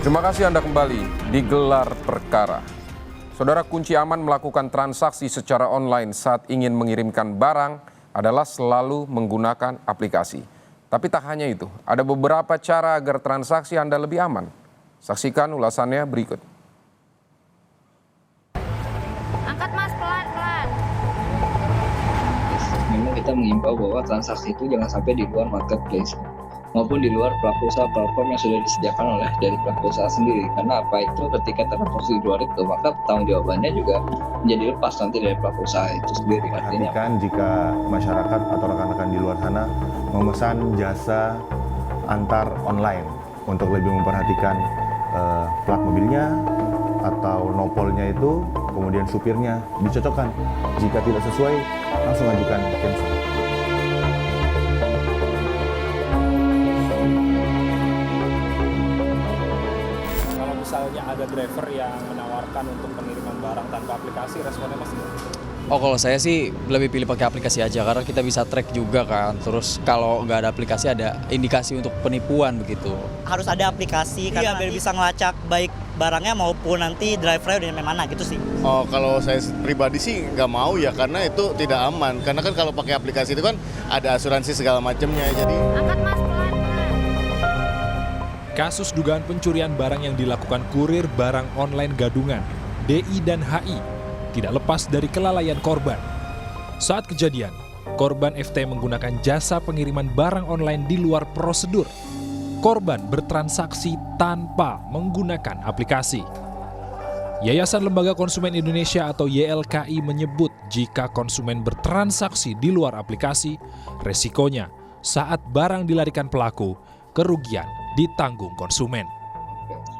Terima kasih Anda kembali di Gelar Perkara. Saudara, kunci aman melakukan transaksi secara online saat ingin mengirimkan barang adalah selalu menggunakan aplikasi. Tapi tak hanya itu, ada beberapa cara agar transaksi Anda lebih aman. Saksikan ulasannya berikut. Angkat Mas, pelan-pelan. Memang kita mengimbau bahwa transaksi itu jangan sampai di luar marketplace maupun di luar pelaku usaha platform yang sudah disediakan oleh dari pelaku usaha sendiri. Karena apa itu ketika transaksi di luar itu, maka pertanggungjawabannya juga menjadi lepas nanti dari pelaku usaha itu sendiri. Artinya Perhatikan jika masyarakat atau rekan-rekan di luar sana memesan jasa antar online untuk lebih memperhatikan plat mobilnya atau nopolnya itu, kemudian supirnya dicocokkan. Jika tidak sesuai, langsung ajukan cancel. Kalau misalnya ada driver yang menawarkan untuk pengiriman barang tanpa aplikasi, responnya Mas gimana? Oh, kalau saya sih lebih pilih pakai aplikasi aja karena kita bisa track juga kan. Terus kalau nggak ada aplikasi ada indikasi untuk penipuan begitu. Harus ada aplikasi karena biar bisa ngelacak baik barangnya maupun nanti drivernya udah mana gitu sih. Oh, kalau saya pribadi sih nggak mau ya karena itu tidak aman. Karena kan kalau pakai aplikasi itu kan ada asuransi segala macamnya. Jadi Angkat Mas, pelan-pelan. Kasus dugaan pencurian barang yang dilakukan kurir barang online gadungan, DI dan HI, tidak lepas dari kelalaian korban. Saat kejadian, korban FT menggunakan jasa pengiriman barang online di luar prosedur. Korban bertransaksi tanpa menggunakan aplikasi. Yayasan Lembaga Konsumen Indonesia atau YLKI menyebut jika konsumen bertransaksi di luar aplikasi, resikonya saat barang dilarikan pelaku, kerugian ditanggung konsumen.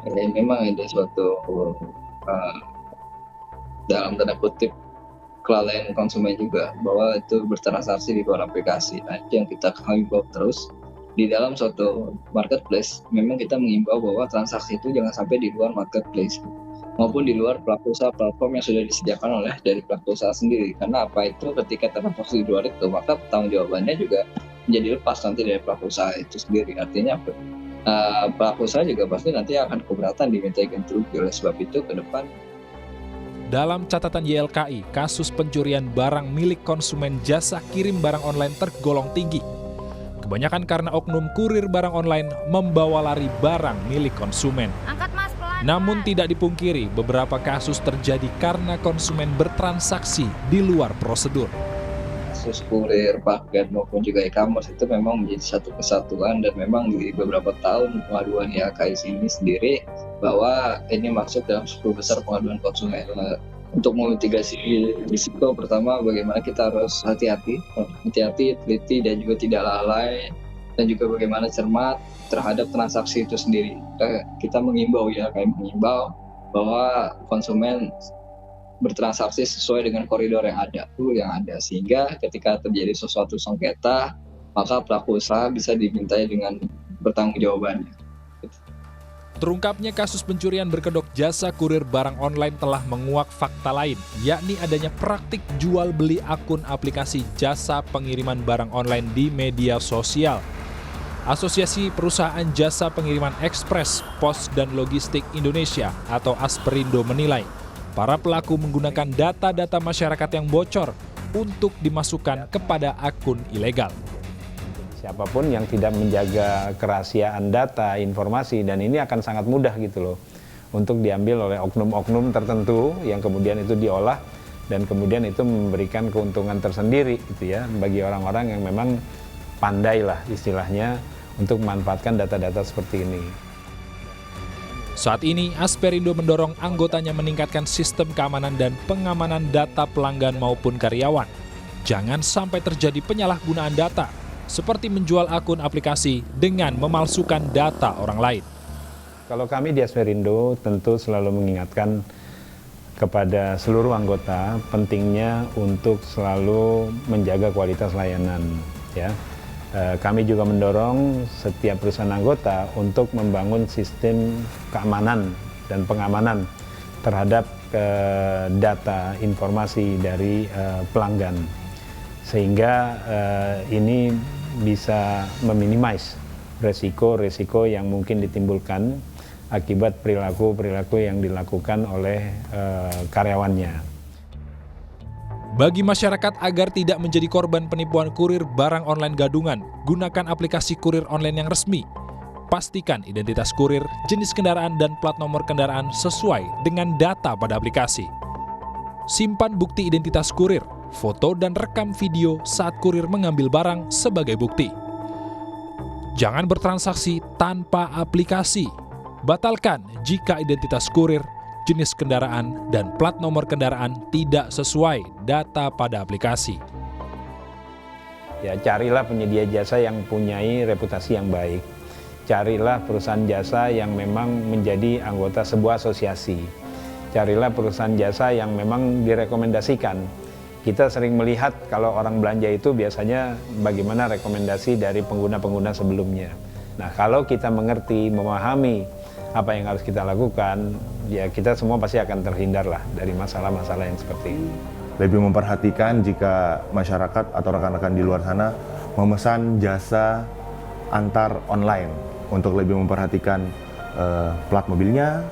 memang ada suatu dalam tanda kutip kelalaian konsumen juga bahwa itu bertransaksi di luar aplikasi. Nah, itu yang kita himbau terus di dalam suatu marketplace. Memang kita mengimbau bahwa transaksi itu jangan sampai di luar marketplace maupun di luar pelaku usaha platform yang sudah disediakan oleh dari pelaku usaha sendiri. Karena apa itu ketika transaksi di luar itu, maka pertanggungjawabannya juga menjadi lepas nanti dari pelaku usaha itu sendiri. Artinya pelaku usaha juga pasti nanti akan keberatan diminta ganti rugi. Oleh sebab itu ke depan Dalam catatan YLKI, kasus pencurian barang milik konsumen jasa kirim barang online tergolong tinggi. Kebanyakan karena oknum kurir barang online membawa lari barang milik konsumen. Angkat Mas, pelan-pelan. Namun tidak dipungkiri, beberapa kasus terjadi karena konsumen bertransaksi di luar prosedur. kasus kurir, paket maupun juga e-commerce itu memang menjadi satu kesatuan dan memang di beberapa tahun pengaduan YLKI ini sendiri bahwa ini masuk dalam 10 besar pengaduan konsumen. Untuk memitigasi risiko, pertama bagaimana kita harus hati-hati, teliti dan juga tidak lalai, dan juga bagaimana cermat terhadap transaksi itu sendiri. Kita mengimbau bahwa konsumen bertransaksi sesuai dengan koridor yang ada, sehingga ketika terjadi sesuatu sengketa, maka pelaku usaha bisa dimintai dengan pertanggungjawabannya. Terungkapnya kasus pencurian berkedok jasa kurir barang online telah menguak fakta lain, yakni adanya praktik jual beli akun aplikasi jasa pengiriman barang online di media sosial. Asosiasi Perusahaan Jasa Pengiriman Ekspres, Pos dan Logistik Indonesia atau Asperindo menilai, para pelaku menggunakan data-data masyarakat yang bocor untuk dimasukkan kepada akun ilegal. Siapapun yang tidak menjaga kerahasiaan data, informasi, dan ini akan sangat mudah gitu loh untuk diambil oleh oknum-oknum tertentu yang kemudian itu diolah dan kemudian itu memberikan keuntungan tersendiri gitu ya bagi orang-orang yang memang pandai lah istilahnya untuk memanfaatkan data-data seperti ini. Saat ini, Asperindo mendorong anggotanya meningkatkan sistem keamanan dan pengamanan data pelanggan maupun karyawan. Jangan sampai terjadi penyalahgunaan data, seperti menjual akun aplikasi dengan memalsukan data orang lain. Kalau kami di Asperindo tentu selalu mengingatkan kepada seluruh anggota pentingnya untuk selalu menjaga kualitas layanan. Ya. Kami juga mendorong setiap perusahaan anggota untuk membangun sistem keamanan dan pengamanan terhadap data informasi dari pelanggan. Sehingga ini bisa meminimais resiko-resiko yang mungkin ditimbulkan akibat perilaku-perilaku yang dilakukan oleh karyawannya. Bagi masyarakat agar tidak menjadi korban penipuan kurir barang online gadungan, gunakan aplikasi kurir online yang resmi. Pastikan identitas kurir, jenis kendaraan, dan plat nomor kendaraan sesuai dengan data pada aplikasi. Simpan bukti identitas kurir, foto dan rekam video saat kurir mengambil barang sebagai bukti. Jangan bertransaksi tanpa aplikasi. Batalkan jika identitas kurir, jenis kendaraan, dan plat nomor kendaraan tidak sesuai data pada aplikasi. Ya, carilah penyedia jasa yang mempunyai reputasi yang baik. Carilah perusahaan jasa yang memang menjadi anggota sebuah asosiasi. Carilah perusahaan jasa yang memang direkomendasikan. Kita sering melihat kalau orang belanja itu biasanya bagaimana rekomendasi dari pengguna-pengguna sebelumnya. Nah, kalau kita mengerti, memahami apa yang harus kita lakukan, ya kita semua pasti akan terhindar lah dari masalah-masalah yang seperti ini. Lebih memperhatikan jika masyarakat atau rekan-rekan di luar sana memesan jasa antar online untuk lebih memperhatikan plat mobilnya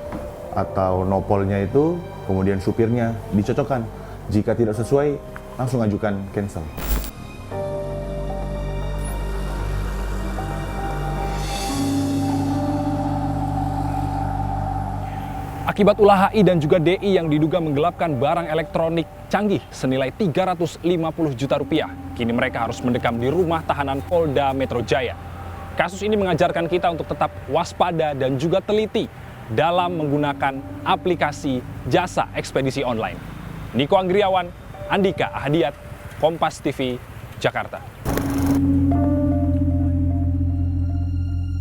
atau nopolnya itu, kemudian supirnya dicocokkan. Jika tidak sesuai, langsung ajukan cancel. Akibat ulah HI dan juga DI yang diduga menggelapkan barang elektronik canggih senilai 350 juta rupiah, kini mereka harus mendekam di rumah tahanan Polda Metro Jaya. Kasus ini mengajarkan kita untuk tetap waspada dan juga teliti dalam menggunakan aplikasi jasa ekspedisi online. Niko Anggriawan, Andika Ahadiat, Kompas TV, Jakarta.